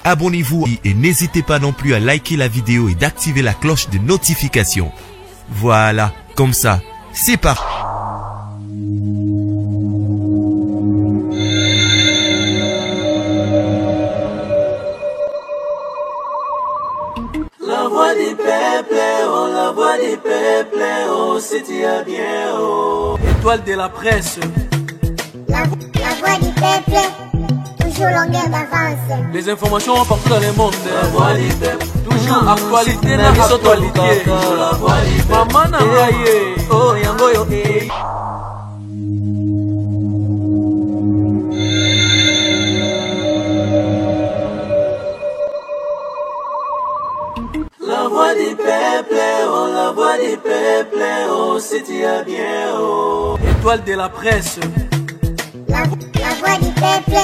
Abonnez-vous et n'hésitez pas non plus à liker la vidéo et d'activer la cloche de notification. Voilà, comme ça, c'est parti. La voix du peuple, oh, la voix du peuple, oh, c'est bien, oh. Étoile de la presse. La voix du peuple, toujours longueur d'avance. Les informations partout dans le monde. La voix du peuple, toujours actualité na actualité. La voix du peuple, maman na ngaye, oh yango yo eh. La voix du peuple, oh, la voix du peuple, oh, c'est bien, oh. Étoile de la presse. La voix du peuple,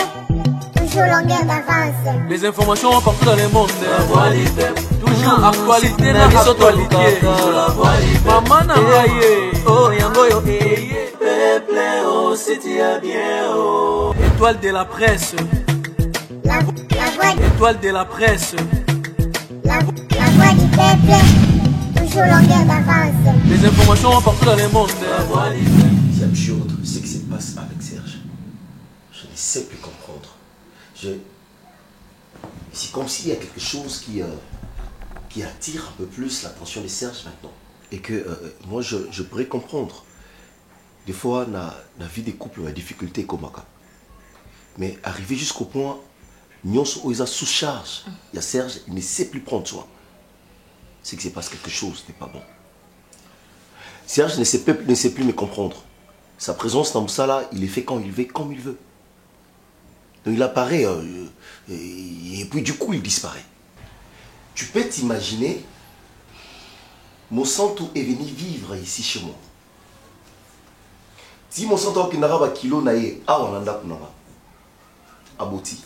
toujours longueur d'avance. Les informations partout dans le monde. La voix du peuple, toujours actualité na actualité. La voix du peuple, maman na ngaye, oh yango yo eh. Peuple, oh, c'est bien, oh. Étoile de la presse. La voix Étoile de la presse. La voix du peuple, toujours longueur d'avance. Les informations partout dans le monde. La voix du peuple. C'est absurde ce qui se passe avec Serge. Je ne sais plus comprendre. C'est comme s'il y a quelque chose qui attire un peu plus l'attention de Serge maintenant. Et que moi, je pourrais comprendre. Des fois, la vie des couples, la difficulté comme ça. Mais arriver jusqu'au point, Nyonso Oisa sous charge. Il y a Serge, il ne sait plus prendre soin. C'est que se passe quelque chose n'est pas bon. Serge ne sait plus me comprendre. Sa présence dans ça là, il est fait quand il veut, comme il veut. Donc il apparaît et puis du coup il disparaît. Tu peux t'imaginer, mon santo est venu vivre ici chez moi. Si mon santo qui n'a pas kilo naïe, ah on en a kunara, aboti.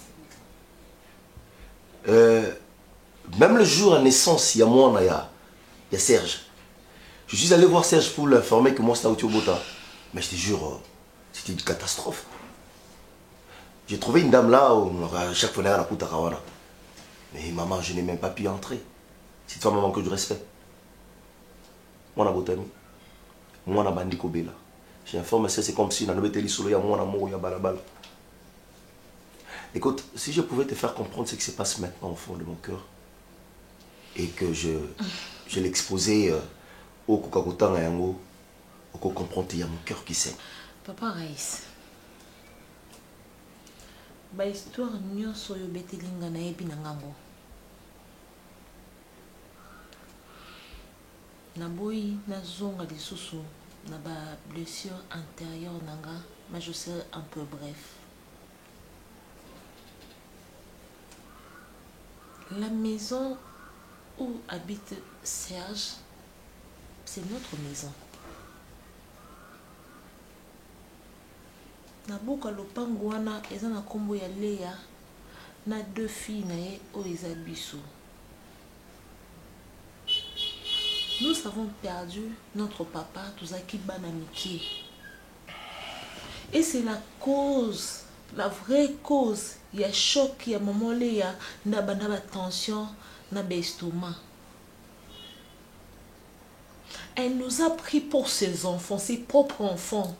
Même le jour à naissance, il y a moi, il y a Serge. Je suis allé voir Serge pour l'informer que moi c'était au Bota. Mais je te jure, c'était une catastrophe. J'ai trouvé une dame là, à chaque fois là, à la Koutarawana. Mais maman, je n'ai même pas pu entrer. C'est toi maman que je respecte. Moi, na Botami. Moi, na Bandi Kobela. J'ai informé ça, c'est comme si dans le Beteli Solo, il y a moi, il y a Balabala. Écoute, si je pouvais te faire comprendre ce qui se passe maintenant au fond de mon cœur, et que je l'exposais au Kokakotanga Yango, au comprendre, il y a mon cœur qui saigne. Papa Raïs, ba histoire nyonso yo betelinga na yebi na ngango. Na boyi na zonga lisusu na ba blessure intérieure nanga, mais je serai un peu bref. La maison où habite Serge, c'est notre maison. Naboka lopango wana eza na kombo ya Léa na deux filles na ye o eza biso. Nous avons perdu notre papa Tozaki Banamiki. Et c'est la cause, la vraie cause, il y a choc, il y a maman Léa, na bana tension, na estomac. Elle nous a pris pour ses enfants, ses propres enfants.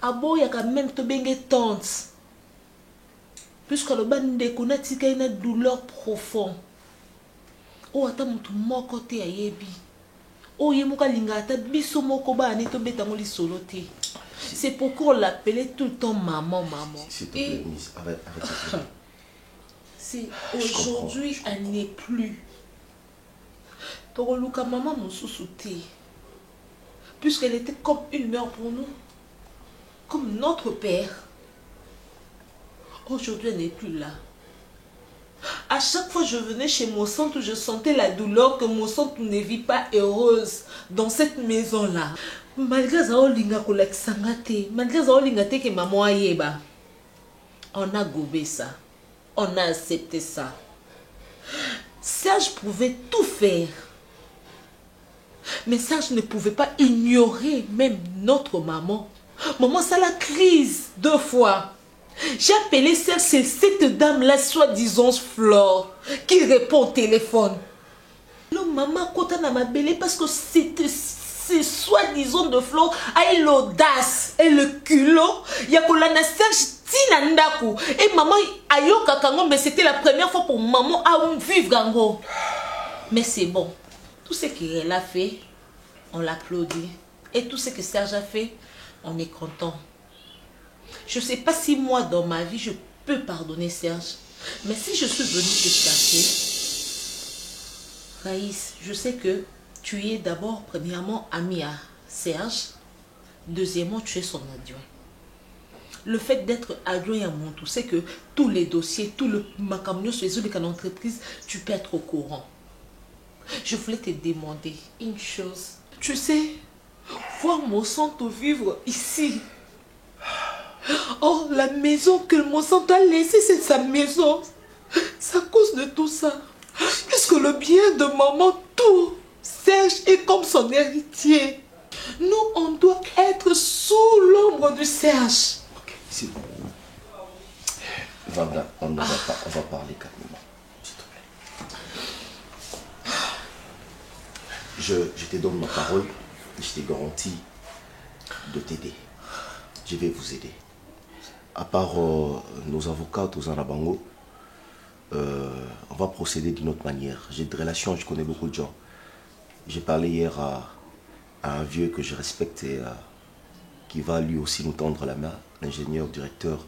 Abo y a quand même te bengue tante. Puisque le bande connaît une douleur profonde. Oh ata mutu moko te ayebi. Oh yemuka linga ata biso moko ba ani to beta ngoli solo te. C'est pourquoi on l'appelait tout le temps maman, maman. S'il te plaît, Miss, arrête. C'est aujourd'hui, elle n'est plus. Toroluka maman moussousouté. Puisqu'elle était comme une mère pour nous. Comme notre père. Aujourd'hui, elle n'est plus là. À chaque fois que je venais chez mon centre, je sentais la douleur que mon centre ne vit pas heureuse dans cette maison-là. Malgré ça, malgré ça, que maman ayeba, on a gobé ça. On a accepté ça. Serge pouvait tout faire. Mais Serge ne pouvait pas ignorer même notre maman. Maman, ça la crise 2 fois. J'ai appelé Serge, c'est cette dame-là, soi-disant Flore, qui répond au téléphone. Le maman quand m'a belle parce que c'est soi-disant de Flore a eu l'audace et le culot. Il y a que Serge tina ndako. Et maman ayo kakango, mais c'était la première fois pour maman à vivre gango. Mais c'est bon. Tout ce qu'elle a fait, on l'applaudit. Et tout ce que Serge a fait, on est content. Je ne sais pas si moi, dans ma vie, je peux pardonner Serge. Mais si je suis venue te chercher, Raïs, je sais que tu es d'abord, premièrement, amie à Serge. Deuxièmement, tu es son adjoint. Le fait d'être adjoint à mon tout, c'est que tous les dossiers, tout le macamio sur les entreprises, tu peux être au courant. Je voulais te demander une chose. Tu sais, voir Monsanto vivre ici. Oh, la maison que Monsanto a laissée, c'est sa maison. C'est à cause de tout ça. Puisque le bien de maman, tout, Serge est comme son héritier. Nous, on doit être sous l'ombre du Serge. Ok, c'est bon. Vanda, on va parler calmement, s'il te plaît. Je te donne ma parole et je te garantis de t'aider. Je vais vous aider. À part nos avocats, tous en Abango, on va procéder d'une autre manière. J'ai des relations, je connais beaucoup de gens. J'ai parlé hier à un vieux que je respecte et qui va lui aussi nous tendre la main, l'ingénieur directeur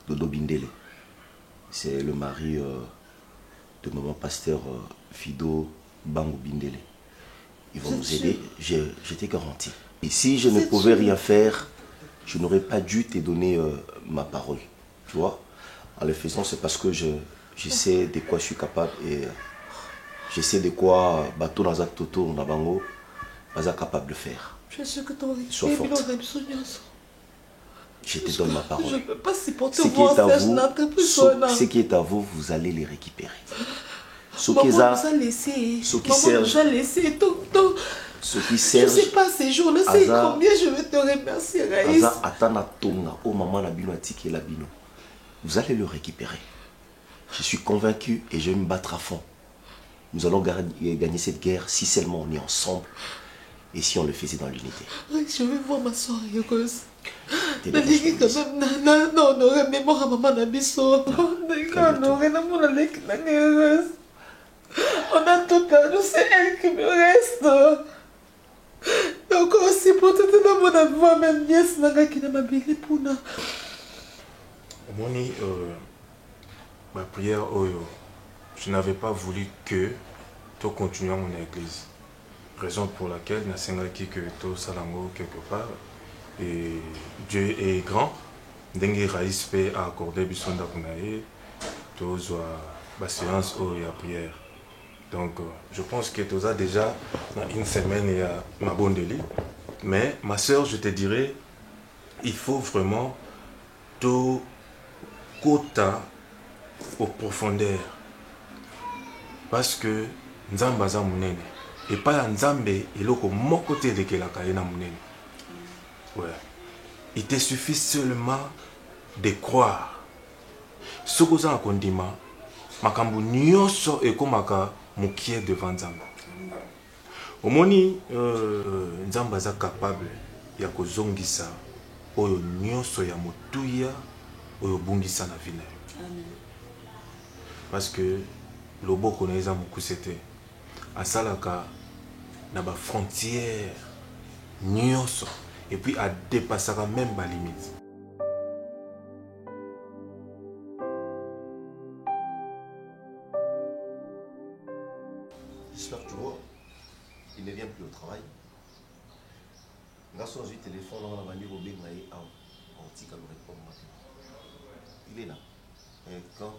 Dodo Bindele. C'est le mari de maman pasteur Fido Bango Bindele. Ils vont nous aider, je t'ai garanti. Et si je ne pouvais rien faire, je n'aurais pas dû te donner ma parole. Tu vois, en le faisant, c'est parce que je sais de quoi je suis capable et je sais de quoi Bato Nazak Toto Nabango est capable de faire. Je sais que tu aurais Sois forte. Je te donne ma parole. Je ne peux pas supporter ce voir Serge n'entreprise. Ce qui est à vous, vous allez les récupérer. Maman nous a laissé. Maman nous a laissé tout. Ce qui Serge. Je ne sais pas ces jours-là, c'est combien je vais te remercier, Raïs. Vous allez le récupérer. Je suis convaincu et je vais me battre à fond. Nous allons gagner cette guerre si seulement on est ensemble et si on le faisait dans l'unité. Je vais voir ma soeur heureuse. Non, mémoire maman Nabiso. On a tout perdu, c'est elle qui me reste. Donc aussi pour te donner mon amour, même nièce n'a qui n'a pas bien pour nous. Moni, ma prière, je n'avais pas voulu que tu continues à mon église. Raison pour laquelle je n'ai que tu salango quelque part. Et Dieu est grand. Dengue Raïs peut accorder bisonda kunae. Tu as séance et la prière. Donc, je pense que tu as déjà dans une semaine et ma bonne délit. Mais ma soeur, je te dirais, il faut vraiment tout quota aux profondeurs. Parce que Nzamba za munene. Et pas Nzambe, il est mon côté de la kaina munene. Ouais. Il te suffit seulement de croire. Ce que vous avez condiment, makambu nyonso ekomaka mukie devant Nzamba. Omoni Nzamba za capable ya kozongisa oyo nyonso ya motuya oyo bungisa na vie. Parce que loboko na eza mokusete asalaka na ba frontière nyonso et puis a dépassé même ma limite. J'espère que tu vois, il ne vient plus au travail. Grâce au téléphone, on a manière au il est là.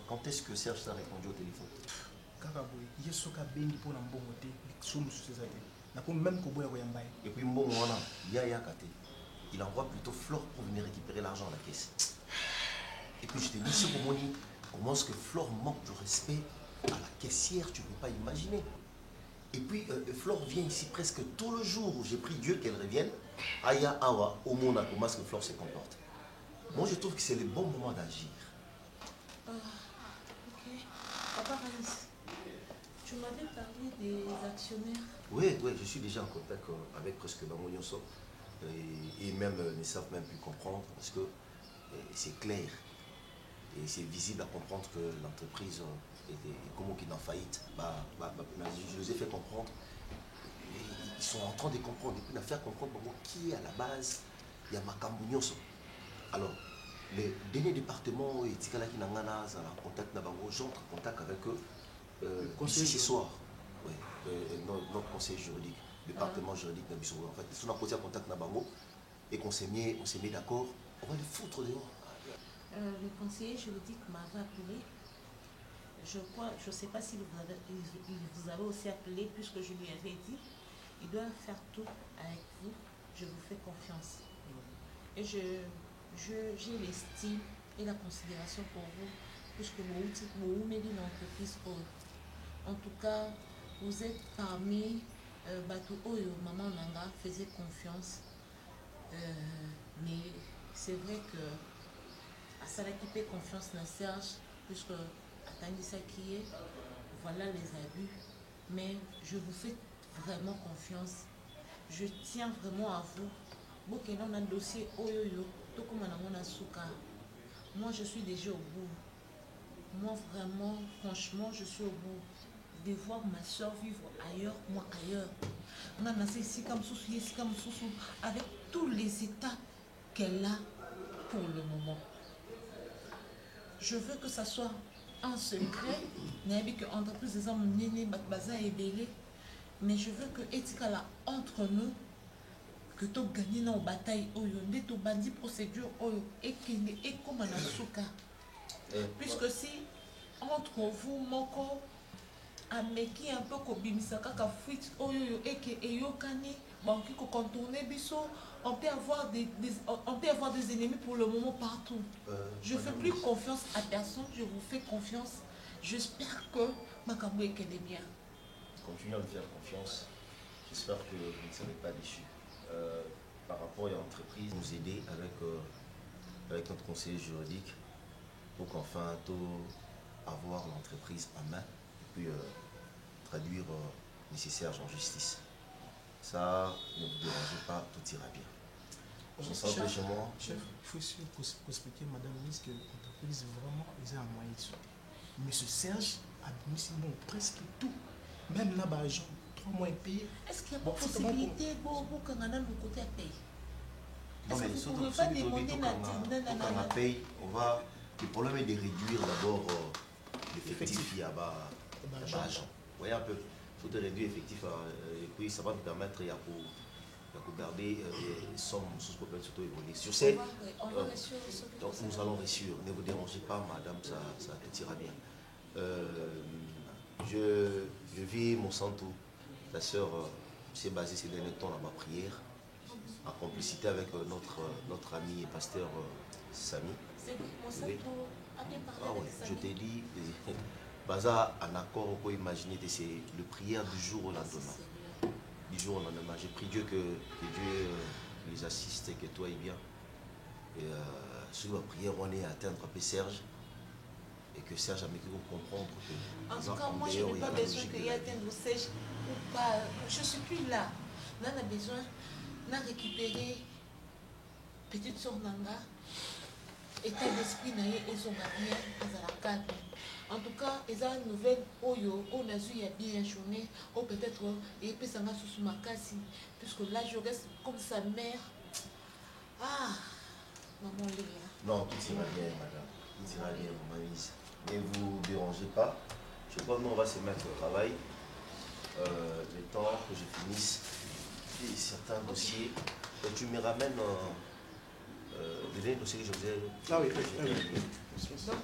Quand est-ce que Serge t'a répondu au téléphone? Et puis il envoie plutôt Flore pour venir récupérer l'argent à la caisse. Et puis je t'ai dit, comment est-ce que Flore manque de respect à la caissière, tu ne peux pas imaginer. Et puis Flore vient ici presque tout le jour. J'ai pris Dieu qu'elle revienne. Aya Awa, au monde, comment est-ce que Flore se comporte. Moi, je trouve que c'est le bon moment d'agir. Ok. Papa Ranis, tu m'avais parlé des actionnaires. Oui, je suis déjà en contact avec presque Bamonyonso. Et même ne savent même plus comprendre parce que c'est clair. Et c'est visible à comprendre que l'entreprise est comme qui est en faillite. Je les ai fait comprendre. Et ils sont en train de comprendre. Et puis, de faire comprendre qui est à la base. Il y a Makambunyoso. Alors, le dernier département, j'entre en contact avec eux ici ce soir. Oui, notre conseil juridique, département juridique d'Abissou. En fait, si on a posé en contact avec eux et qu'on s'est mis d'accord, on va les foutre dehors. Le conseiller juridique m'avait appelé. Je crois, je ne sais pas si vous avez aussi appelé, puisque je lui avais dit, il doit faire tout avec vous, je vous fais confiance. Et j'ai l'estime et la considération pour vous, puisque vous mettez une entreprise. En tout cas, vous êtes parmi Batou Oyo, Maman Nanga faisait confiance. Mais c'est vrai que à ça qui fait confiance dans Serge, puisque attendez ça qui est, voilà les abus. Mais je vous fais vraiment confiance. Je tiens vraiment à vous. Bon, qu'il y a un dossier Oyoyo, tout comme on a souka. Moi, je suis déjà au bout. Moi, vraiment, franchement, je suis au bout. De voir ma soeur vivre ailleurs, moi ailleurs. On a ici comme sous, ici comme sous, avec tous les états qu'elle a pour le moment. Je veux que ça soit un secret. N'ayez que entreprise des hommes néné, baza et belé. Mais je veux que éthique là entre nous, que tu gagnes dans la bataille, que tu bandit procédure, et comme un asuka. Puisque si entre vous, mon corps, ameki un peu kobimisaka ka fuite oyo eke eyokani banki ko contourner biso, on peut avoir des ennemis pour le moment partout. Je fais plus confiance à personne, je vous fais confiance. J'espère que Makambo est bien. Continuez à me faire confiance. J'espère que vous ne serez pas déçus. Par rapport à l'entreprise, nous aider avec notre conseiller juridique pour qu'enfin tout avoir l'entreprise en main. Puis traduire nécessaire en justice. Ça, ne vous dérangez pas, tout ira bien. Je sens que chez moi. Chef, il faut aussi expliquer Madame Miss que l'entreprise vraiment est un moyen de soutenir. Mais ce Serge a mis presque tout. Même là-bas, 3 mois payés. Est-ce qu'il y a une possibilité pour qu'on ait le côté à payer? Non, mais surtout, on a payé, le problème est de réduire d'abord l'effectif. Il y a agent. Vous voyez un peu, il faut réduire l'effectif et puis ça va nous permettre de garder les sommes surtout évoluer. Sur ces, donc nous allons réussir. Ne vous dérangez pas, madame, ça ira bien. Je vis mon santo. La sœur s'est basée ces derniers temps dans ma prière, en complicité avec notre ami et pasteur Samy. Oui. Ah oui, je t'ai dit. Baza en accord, on peut imaginer que c'est le prière du jour au lendemain. Du jour au lendemain. J'ai prié Dieu que Dieu les assiste et que toi ailles bien. Et sur la prière, on est à atteindre un peu Serge. Et que Serge a mis comprendre que. En tout cas, moi, je n'ai pas besoin qu'il y ait atteindre Serge ou pas. Je ne suis plus là. On a besoin de récupérer petite soeur Nanga. État d'esprit et son avenir à la cadre. En tout cas, il y a une nouvelle Oyo, on a vu il y a bien journée, ou peut-être, et puis ça m'a sous ma casse, puisque là je reste comme sa mère. Ah, maman Léa. Non, tout ira bien, madame. Tout ira bien, maman Mise. Ne vous dérangez pas. Je crois que nous, on va se mettre au travail. Le temps que je finisse certains dossiers. Et tu me ramènes le dernier dossier que je vous ai. Ah oui, Donc,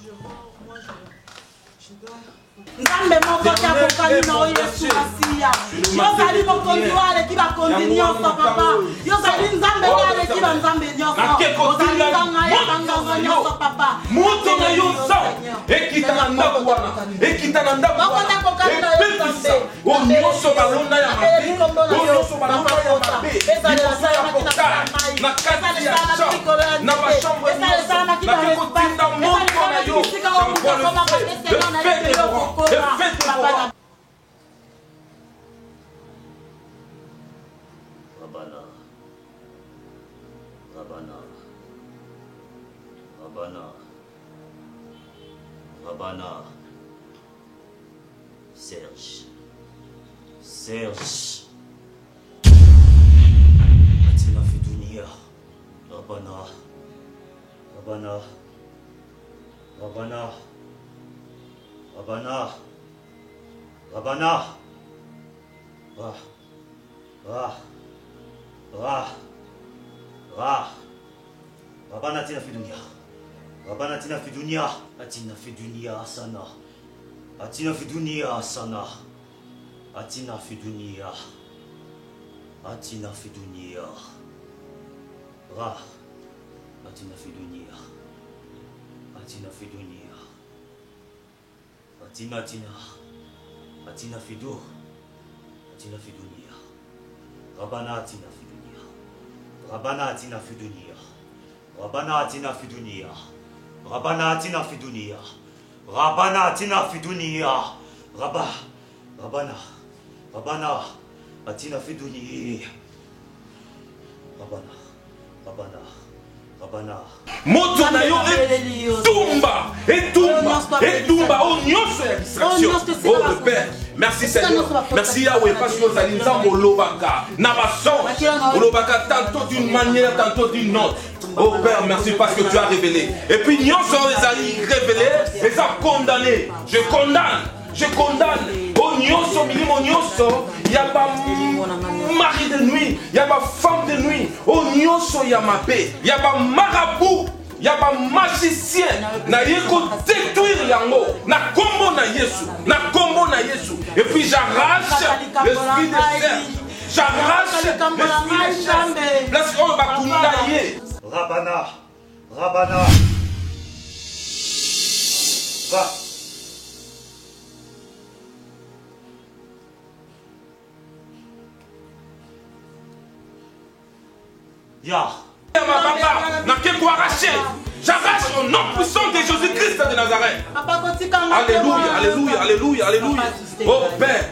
je vois, moi je dois. Nzambe moko akokani na oyo esukasia yozali mokonzi oyo aleki bakonzi nyonso papa yozali nzambe oyo aleki banzambe nyonso ozali nzanga yebanganga nyonso papa moto na yo nzambe ekita na ndako wana ekita na ndako wana epekisa o nyonso balonda ya mabe o nyonso balonda ya mabe liboso ya portail na kati ya chambre na bachambre nyonso nake kotinda moto na yo j'envoie le feu dévorant Rabana. Serge. Atina Fidunia. Rabana. Rabana Atina Fidunia. Rabana Atina Fidunia. Atina Fidunia Asana. Atina Fidunia Asana. Atina Fidunia. Atina Fidunia. Ra. Atina Fidunia. Atina Fidunia. Atina Fidu. Atina Fidunia. Rabana Atina Fidunia. Rabana Atina Fidunia. Rabana Atina Fidunia. Rabana Atina Fidunia. Rabana Atina Fidunia. Rabana Atina Fidunia. Rabana. Moto na yo etumba au nyonso ya distraction. Oh le Père, merci Seigneur. Merci Yahweh parce que ozali nzambe olobaka na basonge. Olobaka tantôt d'une manière, tantôt d'une autre. Oh Père, merci parce que tu as révélé. Et puis nyonso ezali révélé, les a condamnés. Je condamne. Oh nyonso milimo nyonso, y a pas mari de nuit, y a pas femme de nuit. Oh nyonso y a ma paix, y a pas marabout. Il y a un magicien na yeko détruire yango na kombo na Yesu et puis j'arrache l'esprit de Serge, j'arrache l'esprit de Serge parce qu'on va kundaye. Rabana va. Ya ma papa n'a qu'à quoi arracher. J'arrache au nom puissant de Jésus-Christ de Nazareth. Alléluia. Oh Père,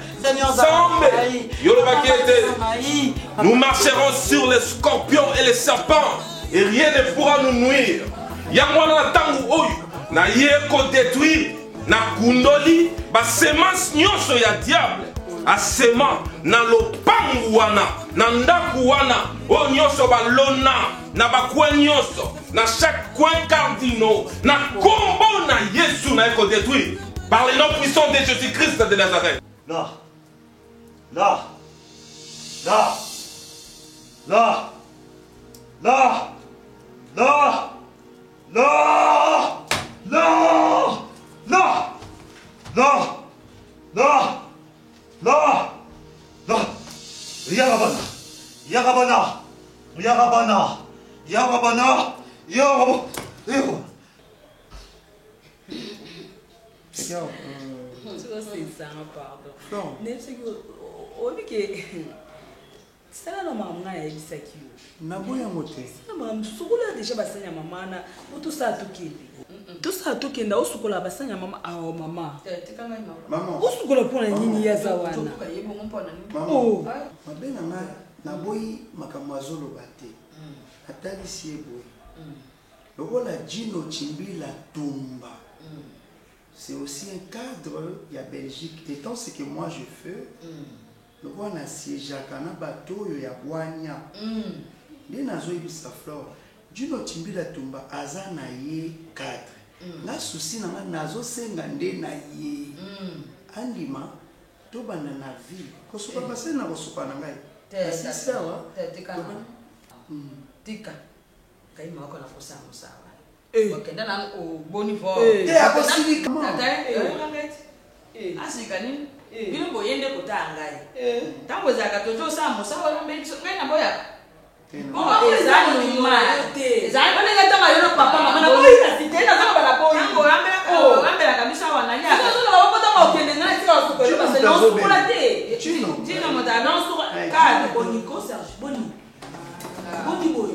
nous marcherons sur les scorpions et les serpents et rien ne pourra nous nuire. Yamwana tangu oyu na yeko détruire na kundoli ba semence nyonso ya diable. Asema na lopangu wana na ndaku wana o nyonso balona na bakwa nyonso na chaque coin cardinal na kombo na Yesu na eko détruire par le nom puissant de Jésus-Christ de Nazareth. Yarabana. Pardon. C'est la maman a dit ça qui Naboya moté. Ça maman sokola déjà basanya maman na tout ça tout qui. Tout ça tout qui na osokola basanya maman a maman. Maman. Osokola pour la nini ya zawana. Maman. Mabena na naboyi makamazolo bate. Atali sieboy. Lokola Gino Chimbila Tumba. C'est aussi un cadre, il y a Belgique. Étant ce que moi je fais, nous avons un siège à bateau, il y a Boigna. Les nazo ibisa flore. Gino Chimbila Tumba, azana ye cadre. Na souci na nazo sengande na ye. Andima, toba na ville. Kosoka passé na kosoka na ngai. C'est ça, Tika. Kaima wako na kosa musawa. Okenda na boni fo. Akosili kama. Asikani. Bino boyende kutangai. Tambo za katoto sa musawa mbe ngena boya. Bongo ezani nyuma. Ezani bana ngata bayoro papa mama na boya sitena za bana boya. Yango ambela kabisa wananya. Sasa baba bota okende na tira osukolo basi na osukula te. Chino mota na osukula ka boniko Serge boni. Boni boy.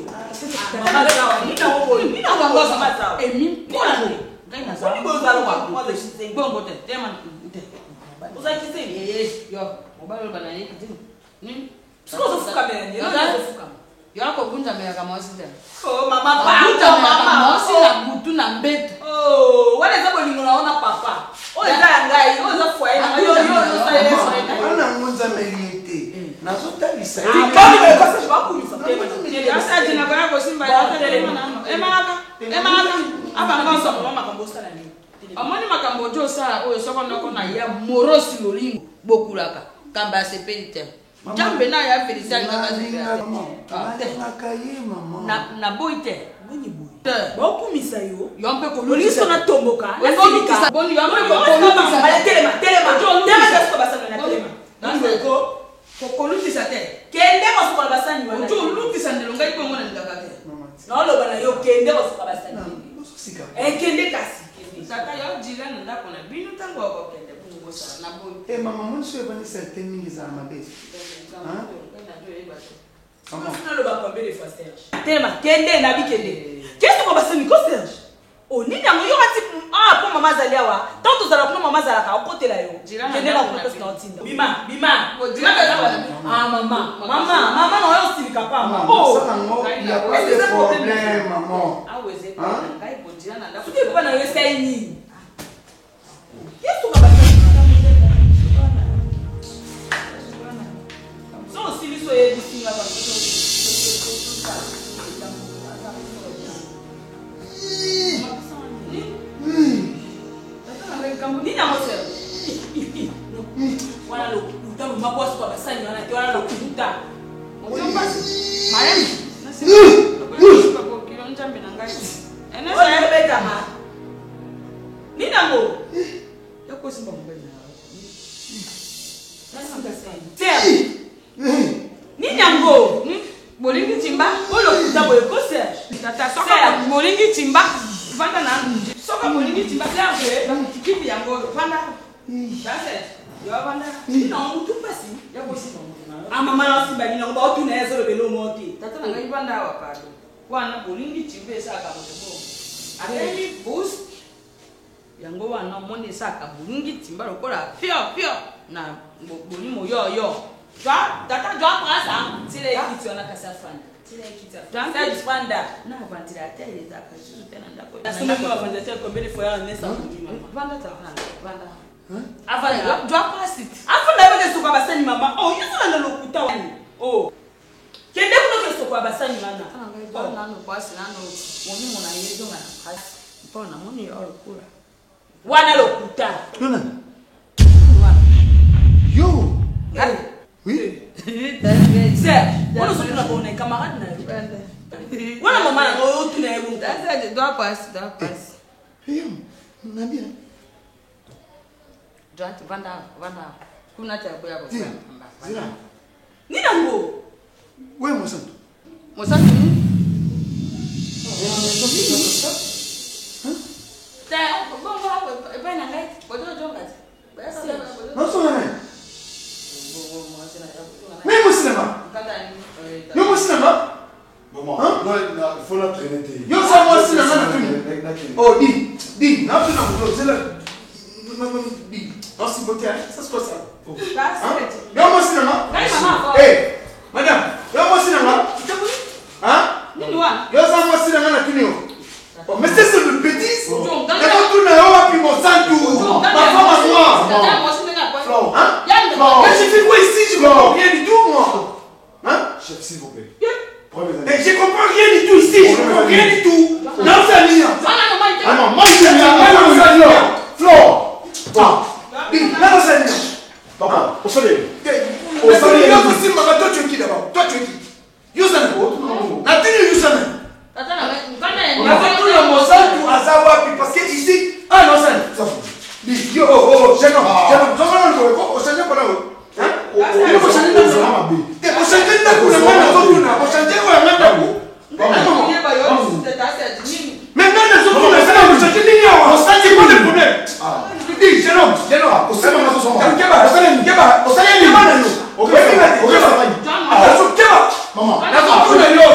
Maman,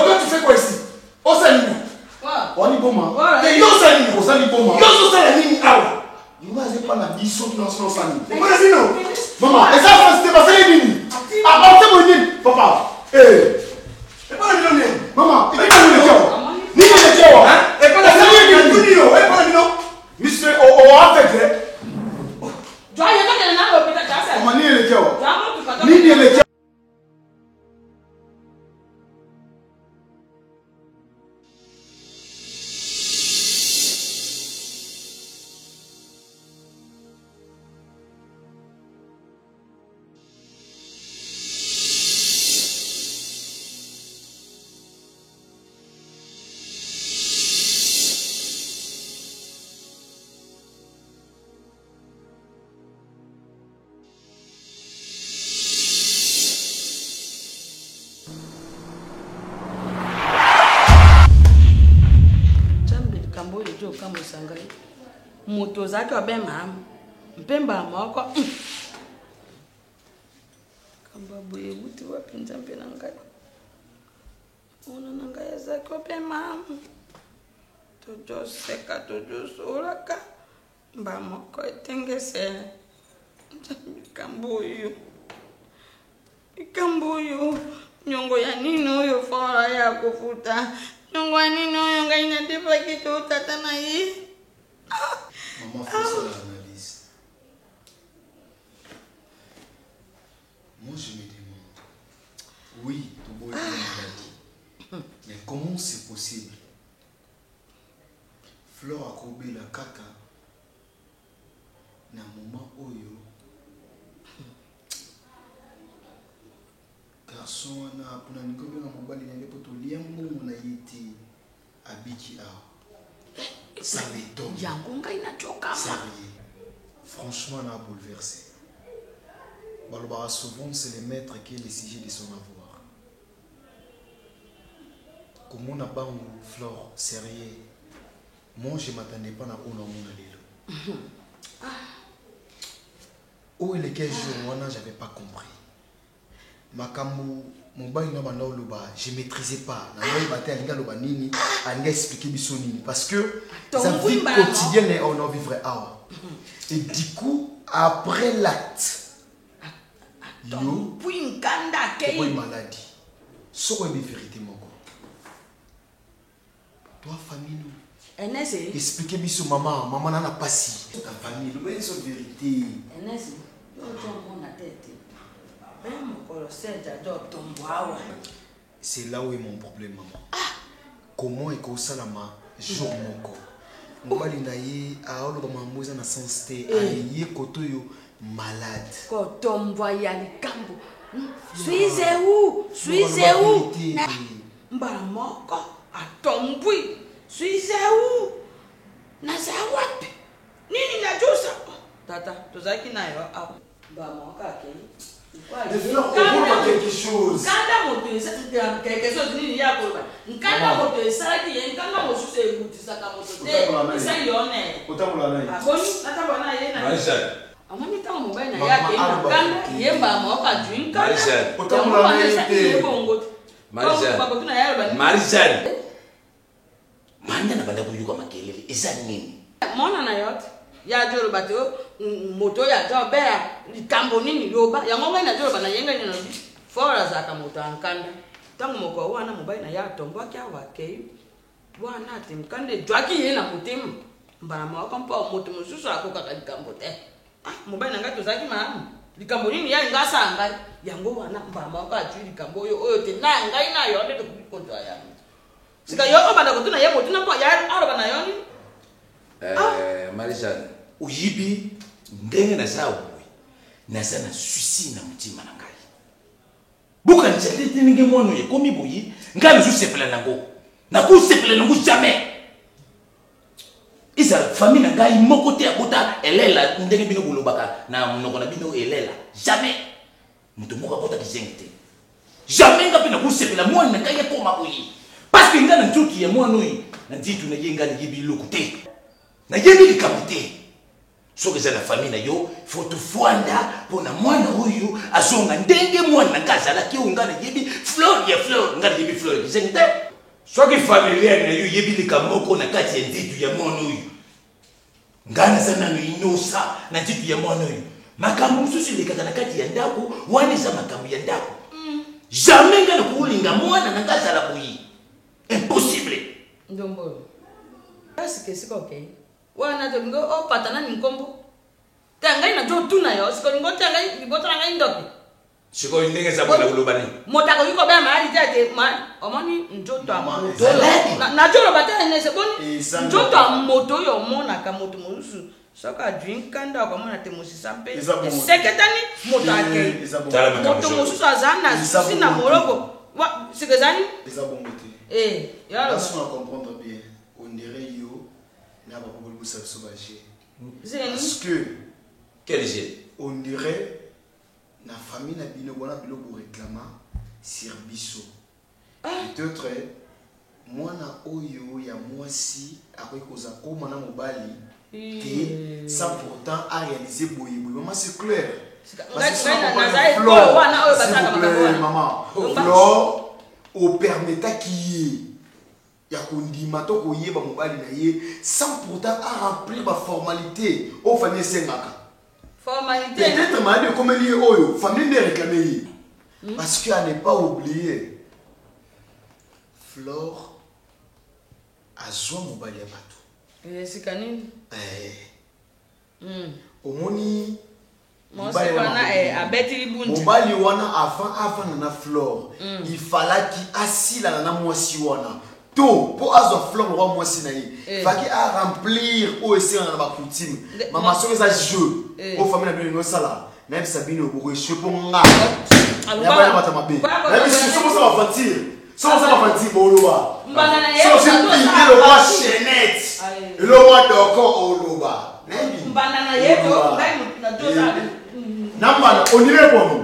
toi tu fais quoi ici? Au Salina. On y bon, maman. Maman, et ça, c'était pas ça, Nini. Apportez mon Nini, papa. Et pas le Nini. Maman, et pas le Nini. Nini le Tchao. Et pas le Nini. Et pas le Nini. Monsieur, on a fait. Maman, Nini le Tchao. Nini le Tchao. moto zake wabe mama mpemba moko kamba boye buti wapinza mpena ngai ona ngai zake wabe mama tojo seka tojo solaka mba moko etengese ikambuyo nyongo ya nini oyo fora ya kufuta nyongo ya nini oyo ngai nadipa kitu tata na yi. Maman, fais ça l'analyse. Moi, je me demande, oui, ton boy est maladie, mais comment c'est possible? Fleur a courbé la caca, na moment oyo, garçon na pour na nikobe na mobali na lepo to liambo na yiti abiki a. Ça m'étonne. Franchement, on a bouleversé. Balobara souvent, c'est le maître qui est le sujet de son avoir. Comment on a pas un fleur sérieux? Moi, je ne m'attendais pas à un homme. Où est les 15 jours, moi, je n'avais pas compris. Makambu, mon bain n'a pas je ne maîtrisais pas. Parce que sa vie quotidienne, on en vivrait à. Et du coup, après l'acte, il y a une maladie. C'est une vérité, mon gars. Toi, famille, nous. Expliquez-moi sur maman. Maman n'a pas si. Ta famille, nous, c'est une vérité. C'est là où est mon problème, maman. Comment est-ce que ça m'a jour mon corps? Mobali na ye a olo ba mamuza na sensité a ye kotoyo malade. Kotombo ya likambo. Suize où? Mbara moko atombwi. Suize où? Na za wapi? Nini na josa? Tata, tozaki na yo a ba moko akei. Les fleurs proposent quelque chose. Quand on te quelque chose, il y a pour quand on te ça qui est quand on se fait goûter ça comme on te ça y on est. Autant la naï. Ah bon, attends bon naï na. Marshal. Ah moi ni tant mon bain na ya ke quand yemba mo ka drink. Marshal. Autant la naï. Marshal. Marshal. Manda na banda kuyuka makelele eza nini? Mona na yote. Ya joro bato moto ya jobe likambo nini yoba ya ngonga na joro bana yenga ni no fora za ka moto ankanda tangu moko wana mobali na ya tombo kya wake wana timkande jwaki yena mutima mbara mako mpa moto mususu akoka ka likambo te mobali nanga tozaki ma likambo nini ya ngasa ngai yango wana mbara mako ajui likambo oyo te na ngai na yo de kukonto ya sika yo obanda kotuna ye moto na kwa ya aro bana yoni. Marshal, uyibi ndenge na sawe na sana suicide na mutima na ngai. Buka nchatete ninge mwono ye komi boyi ngalo su sepela nango. Na ku sepela nango jamais. Isa famille na ngai moko te abota elela ndenge bino bulobaka na munoko na bino elela jamais. Muto moko abota kizengite. Jamais ngapi na ku sepela mwana na ngai ko maboyi. Parce que ngana ntuki ya mwana oyi na nditu na yenga ni yibi lokute. Na yebi likamute soki za na famille na yo faut te fwanda pona mwana huyu azonga ndenge mwana kazala ki ungana yebi fleur ngana yebi fleur zengite soki familia na yo yebi likamoko na kati ya nditu ya mwana huyu ngana sana no inosa na nditu ya mwana huyu makambo mosusu elekaka na kati ya ndako wana eza makambo ya ndako jamais nga na kolinga mwana na nga azala boyi impossible ndombo asike sika okay wana tolingo opatana ni nkombo te ngai na jo tuna yo sikolingo te ngai libotana ngai ndoki sikoyo ndenge za bona kulobani motako yuko ba mahali tete omoni njoto amoto na jolo batene ne seboni njoto amoto yo mona ka moto musu soka drink kanda kwa mona te musisa mpe seketani moto ake moto musu azana sina moroko wa sikezani eza bongote yalo ça on comprendre bien on dirait yo na ba ko busa so ba je parce que quel jet on dirait na famille na bino bona bilo pour réclamer sur biso peut-être mwana oyo ya mwasi akoki koza koma na mobali te sans pourtant à réaliser boye boye maman c'est clair maman Flore au permettra qui ya kondima to koyeba mobali na ye sans pourtant à remplir ma formalité au famille sengaka formalité peut-être malade comme lié oyo famille ne réclamer parce qu'à ne pas oublier Flore azwa mobali ya bato c'est nini omoni mobali wana avant na Flore il fallait qu'il asila na mwasi wana to po azwa Flore roi mwasi na ye faki a remplir o essayer na ba coutume mama soki za jeu o famille na bino no sala na bisa bino ko échouer po nga ya ba mata mabe na biso so ça va fantir so ça va fantir boloba mbana ye so c'est le roi Chenette le roi d'Oko oloba mbana na ye to ngai na dosa nambana onire pono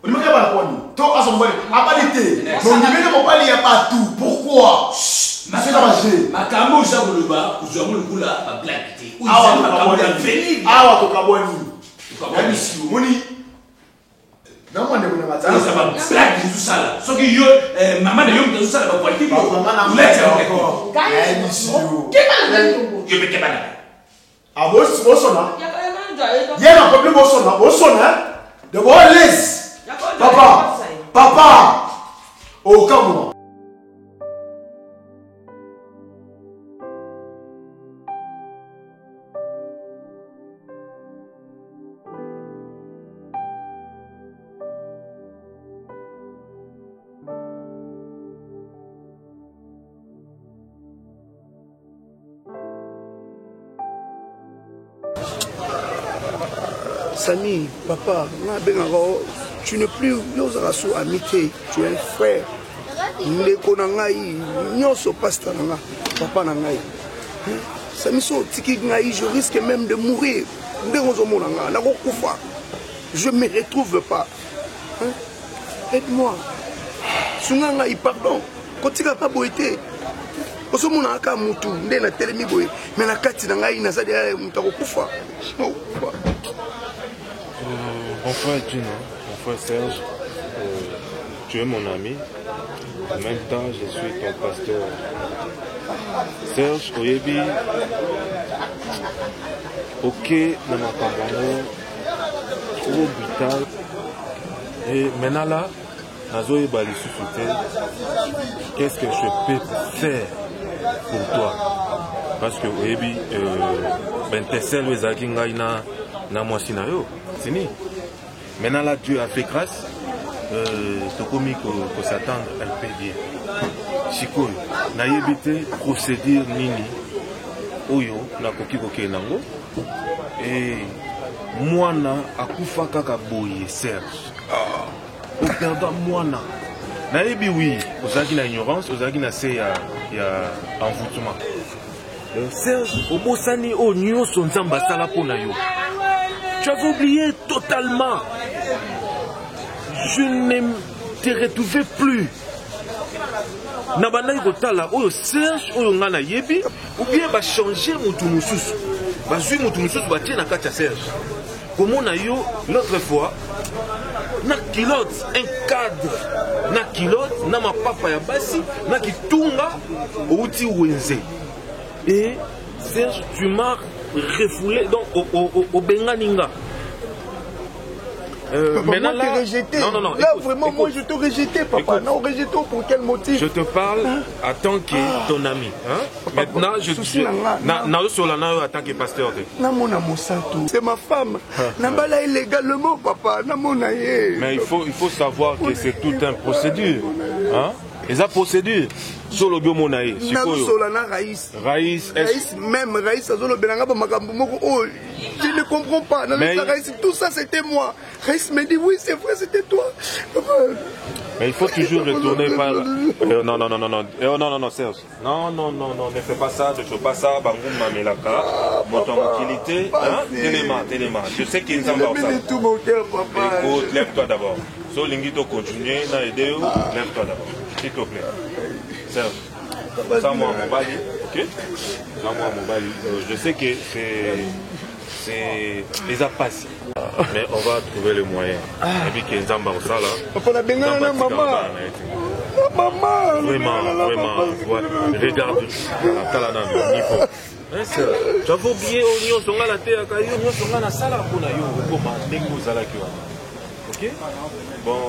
onire ba pono to asombali abalite donc ndimene mobali ya batu pourquoi c'est la magie makambo za boloba uzwa mulukula ba black te uza makambo ya venir awa to kaboni kabisi moni namane kuna matana ça va black tout ça là so que yo maman de yo tout ça là ba kwati maman na moko kai monsieur yo be kebana abos bosona ya y a un problème bosona de bon laisse papa au camp Samy, papa, tu n'es plus amitié, tu es un frère. Ndeko nangai, nyonso pasteur nanga, papa nangai. Samy so tiki ngai, je risque même de mourir. Ndeko zomo nanga, na kokufa. Je me retrouve pas. Aide-moi. Sunga ngai, pardon. Kotika pas boité. Osomona aka mutu, nde na telemi boye, mais na kati na ngai nazali mutako kufa. Mon frère Gino, mon frère Serge, tu es mon ami. En même temps, je suis ton pasteur. Serge, oyebi, ok, na makambo trop brutal. Et maintenant là, nazoye bali sous-souté. Qu'est-ce que je peux faire pour toi? Parce que oyebi, ben tesel wezaki ngai na mwasi na yo. Sini. Maintenant là, Dieu a fait grâce. Tokomi ko s'attendre un peu bien. Chikoyo, na yebite procédure nini oyo na koki koke nango. Et mwana akufa kaka boye Serge. Au perdant mwana. Na yebi oui, ozaki na ignorance, ozaki na se ya envoûtement. Serge, obosani o nyonso nzamba sala pona yo. Tu avais oublié totalement. Je ne te retrouvais plus. Nabana kotala oyo Serge oyo ngana yebi ou bien ba changer mutu mususu. Ba zui mutu mususu ba tie na kati ya Serge. Comment na yo l'autre fois na kilote un cadre na kilote na mapapa ya basi na kitunga outi wenze. Et Serge, tu m'as refoulé donc au Benganinga. Maintenant, moi, t'es rejeté. Non, non, non. Là, écoute, vraiment, écoute. moi, je te rejeté, papa. Écoute. Non, rejeté pour quel motif? Je te parle en tant que ton ami. Hein? Maintenant, je en tant que pasteur. C'est ma femme. Nambala illégalement, papa. Mais il faut savoir que c'est tout un procédure. Hein? Et ça procédure. Sur le biomonaï. Raïs. Raïs. Même Raïs, je ne comprends pas. Tout ça, c'était moi. Raïs me dit oui, c'est vrai, c'était toi. Mais il faut toujours retourner par là. Non, non, non, non, non. Non, non, Serge. Non, non, non, non, ne fais pas ça, ne fais pas ça. Bangoum Mamelaka. Mon tranquillité. Téléma. Je sais qu'il nous a ça. Tout mon cœur, papa. Écoute, lève-toi d'abord. So, Lingito continue, lève-toi d'abord. S'il te plaît. Serge. Ça, moi, mon bali. Ok? Ça, moi, mon bali. Je sais que c'est les apasses. Mais on va trouver le moyen. Et puis qu'il y a un ça là. Papa, la bengala na maman. Maman. Vraiment. Regarde. Tu as oublié au son la terre, on son la salle pour na yo comme dengo zala ki wa. OK? Bon,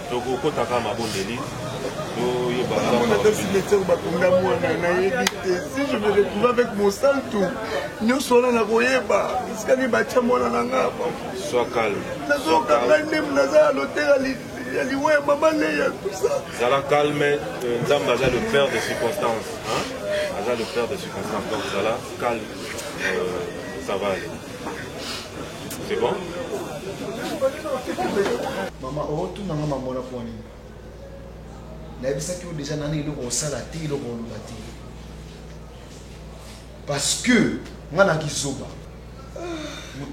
Togo kota kama bondeli. Si je me retrouve avec mon salto, nous sommes là, sois calme. Zala calme, Nzamba a le père de circonstances. Aza le père de circonstances. Donc Zala calme, ça va aller. C'est bon? Maman, oh, tout le monde m'a dit. Déjà parce que moi na kizoba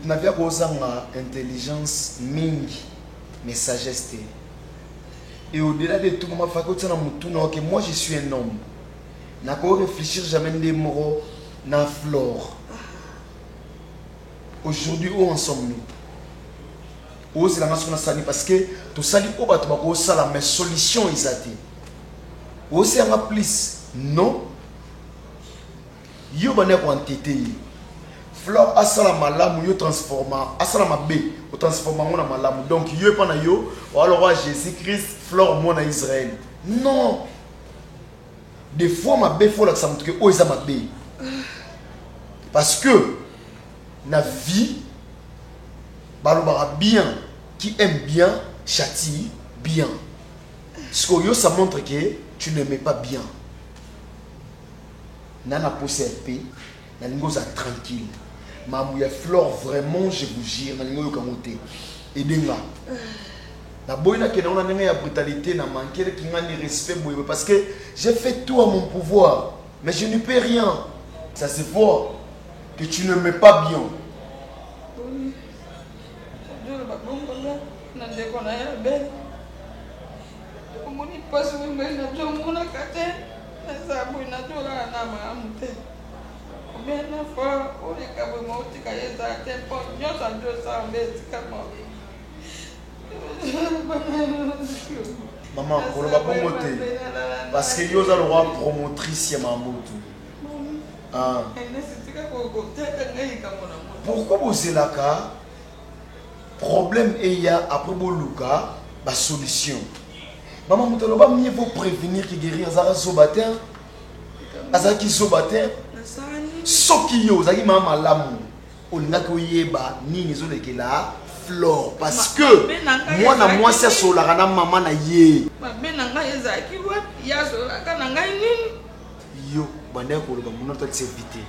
n'avais pas intelligence mingi mais sagesse et au-delà de tout moi je suis un homme n'a pas réfléchir jamais des mots na flore aujourd'hui où en sommes-nous où c'est la nation parce que tout ça dit la mais solution ils attendent aussi en plus non yo bane ko entité fleur asala malamu yo transforma asala mabe o transforma ngona malamu donc yo pa na yo o alors Jésus Christ fleur mona Israël non des fois mabe faut la ça montre que o eza mabe parce que na vie balobara bien qui aime bien châtie bien parce que yo ça montre que tu ne m'aimes pas bien. Nana posé paix, nalingo za tranquille. Mamouya flore vraiment, je vous jure, nalingo yo kamote. Edenga. Na boyna ke na on a brutalité, na manquer qui n'a ni respect parce que j'ai fait tout à mon pouvoir, mais je ne peux rien. Ça se voit que tu ne m'aimes pas bien. Muni pasu mbele na jomuna kate na sabu na dola na mamute obena fa ore kabu mauti kayeza tempo nyota ndio sa mbezi kama maman pour le bongo te parce que yo za le roi promotrice ya mamutu ah pourquoi vous êtes là car problème et il y a après boluka ba solution. Maman, Moutaloba, mieux vaut prévenir que guérir Azara Zobater. Azaki Zobater. Sokiyo, Zaki Mama Lamu. Olingakoyeba, ni nizoleke la flore. Parce que moi, c'est Solarana Maman na ye. Yo, Baneko, le Bamouna, s'éviter.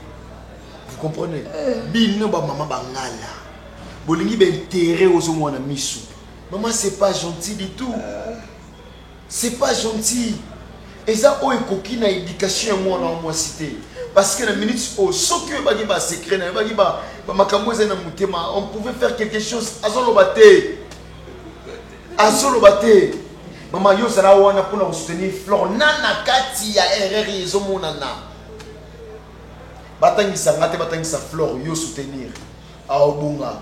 Vous comprenez? Bino, Maman Bangala. Bolingi, ben terre aux hommes na misu. Maman, c'est pas gentil du tout. C'est pas gentil. Et ça, on est coquine à éducation moi dans moi cité. Parce que la minute au socle ba secret na ba makambo na mutema, on pouvait faire quelque chose azolo baté. Maman yo sala wana pour soutenir Flore nana kati ya RR zo monana. Batangisa ngate batangisa Flore yo soutenir. A obunga.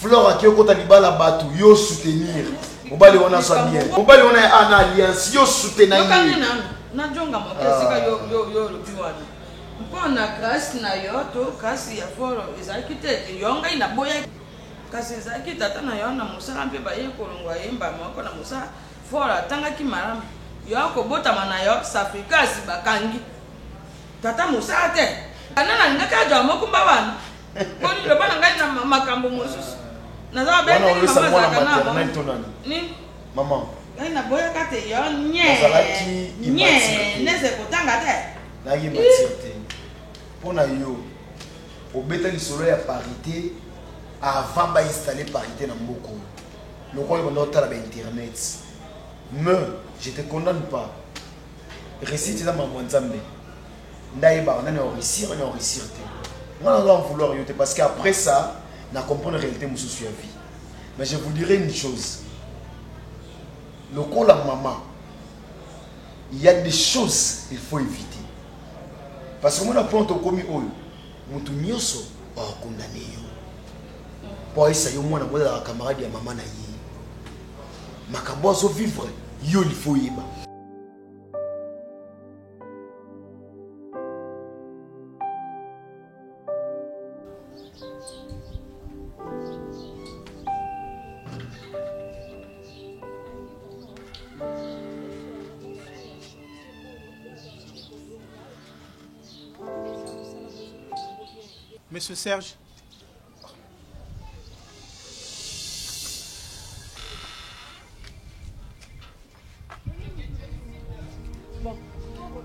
Flore qui okota libala batu yo soutenir. Mobali wana so bien. Mobali wana ana alliance yo soutenir. Na jonga mokesika yo biwana. Mpona grâce na yo to grâce ya Flore ezakite yonga ina boya. kasi ezalaki tata na yo na mosala mpe baye kolongwa yemba moko na mosala fora atangaki malamu yo akobotama na yo safrikasi bakangi tata mosala te ana nalingaki ajwa mokumba wana poni loba na ngai na makambo mosusu nazala bendenge mama azalaka na bango mama ngai naboyaka te yo nye neze kotanga te nayaki matire te mpo na yo obeta lisolo ya parité avant bainstaller parité na mboko lokola banda otala bainternet me je te condamne pas récite eza makambo ya nzambe ndayebaka nani aorésir nani aorésir te nga naza en vouloir yo te parce que après ça na comprendre réalité mosusu ya vie mais je vous dirai une chose lokola maman il y a des choses il faut éviter parce que mona mpo tokomi oyo mutu nyonso akondane yo po ayesa yo mwana bozalaka camarade ya mama na ye makambo azovivre yo il faut yeba. Monsieur Serge. Bon,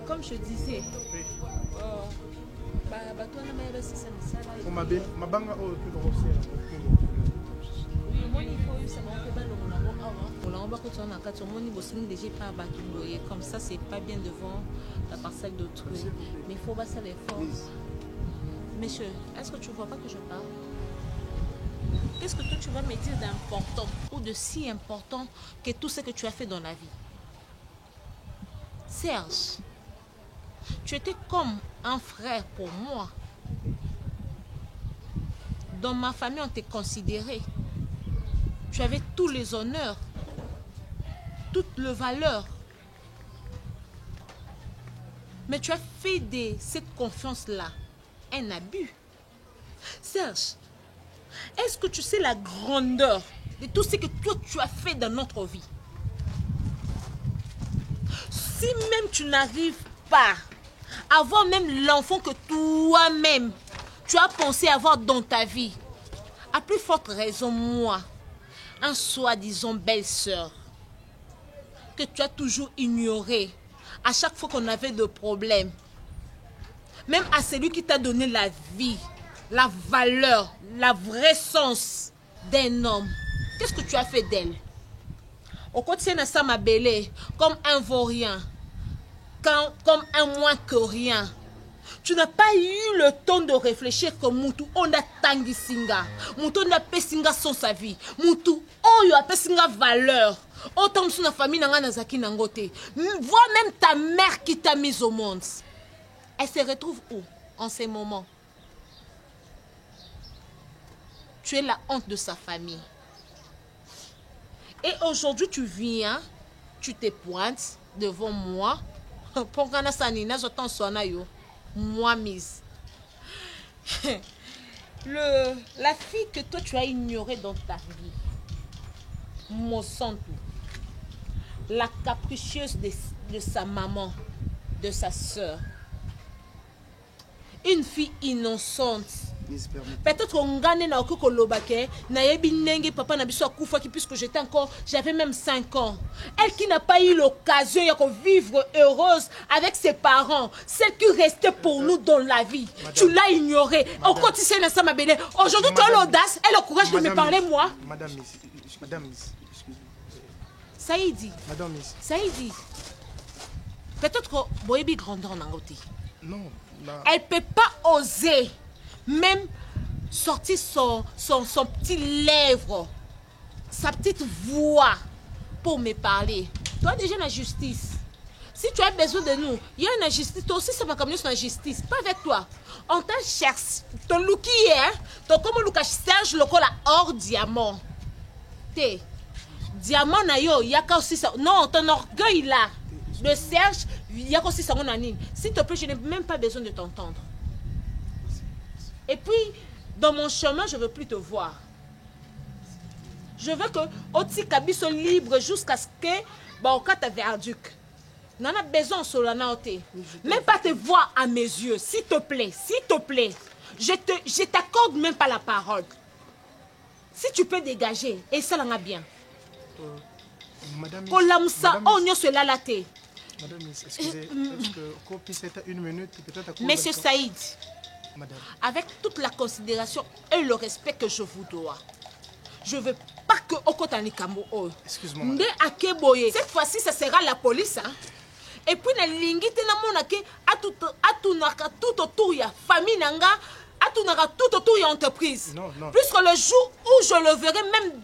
comme je disais, comme ça, c'est pas bien devant la parcelle d'autrui. Mais il faut passer les forces. Monsieur, est-ce que tu ne vois pas que je parle? Qu'est-ce que toi tu vas me dire d'important ou de si important que tout ce que tu as fait dans la vie? Serge, tu étais comme un frère pour moi. Dans ma famille, on t'a considéré. Tu avais tous les honneurs, toutes les valeurs. Mais tu as fait de cette confiance-là un abus. Serge, est-ce que tu sais la grandeur de tout ce que toi tu as fait dans notre vie? Si même tu n'arrives pas à avoir même l'enfant que toi-même tu as pensé avoir dans ta vie, à plus forte raison moi, un soi-disant belle-sœur que tu as toujours ignoré à chaque fois qu'on avait des problèmes. Même à celui qui t'a donné la vie, la valeur, la vraie sens d'un homme. Qu'est-ce que tu as fait d'elle? Au quotidien, ça m'a belé comme un vaurien, comme un moins que rien. Tu n'as pas eu le temps de réfléchir comme Moutou. On a tangi singa. Moutou on a pesinga sans sa vie. Moutou, oh yo a pesinga valeur. Autant que la famille n'a pas zaki nangote. Vois même ta mère qui t'a mise au monde. Elle se retrouve où en ces moments? Tu es la honte de sa famille. Et aujourd'hui, tu viens, tu te pointes devant moi. Pour qu'on sanina, je t'en sois moi mise. La fille que toi, tu as ignorée dans ta vie. Mon sang, la capricieuse de sa maman, de sa soeur. Une fille innocente. Peut-être qu'on gagne na okoko lobake na yebi nenge papa na biso akufa ki puisque j'avais même 5 ans. Elle qui n'a pas eu l'occasion de vivre heureuse avec ses parents, celle qui restait pour nous dans la vie. Tu l'as ignorée. Au quotidien na sama belé. Aujourd'hui tu as l'audace et le courage de me parler moi. Madame Miss, excusez. Saïdi. Madame Miss. Saïdi. Peut-être que boyebi grandeur na ngoti. Non. Elle ne peut pas oser même sortir son petit lèvre, sa petite voix pour me parler. Toi déjà la justice. Si tu as besoin de nous, il y a une justice. Toi aussi, ça va comme une justice. Pas avec toi. On t'a cherché. Ton look hier, ton comme look Serge Lokola hors diamant. T'es diamant na yo, il y a aussi ça. Non, ton orgueil là. De Serge, il y a aussi ça. S'il te plaît, je n'ai même pas besoin de t'entendre. Et puis, dans mon chemin, je ne veux plus te voir. Je veux que Oti Kabiso libre jusqu'à ce que Baokata Verduc. On a besoin de cela. Même pas te voir à mes yeux, s'il te plaît, s'il te plaît. Je t'accorde même pas la parole. Si tu peux dégager, et ça l'a bien. Madame, Madame, excusez, est-ce qu'on puisse être une minute peut-être à cause Monsieur de... Saïd, Madame. Avec toute la considération et le respect que je vous dois, je veux pas que Okotani Kambo. Excuse-moi. Cette fois-ci, ce sera la police. Hein? Et puis, na lingite na monake atunaka tout autour ya famille nanga, atunaka tout autour ya entreprise. Non. Puisque le jour où je le verrai même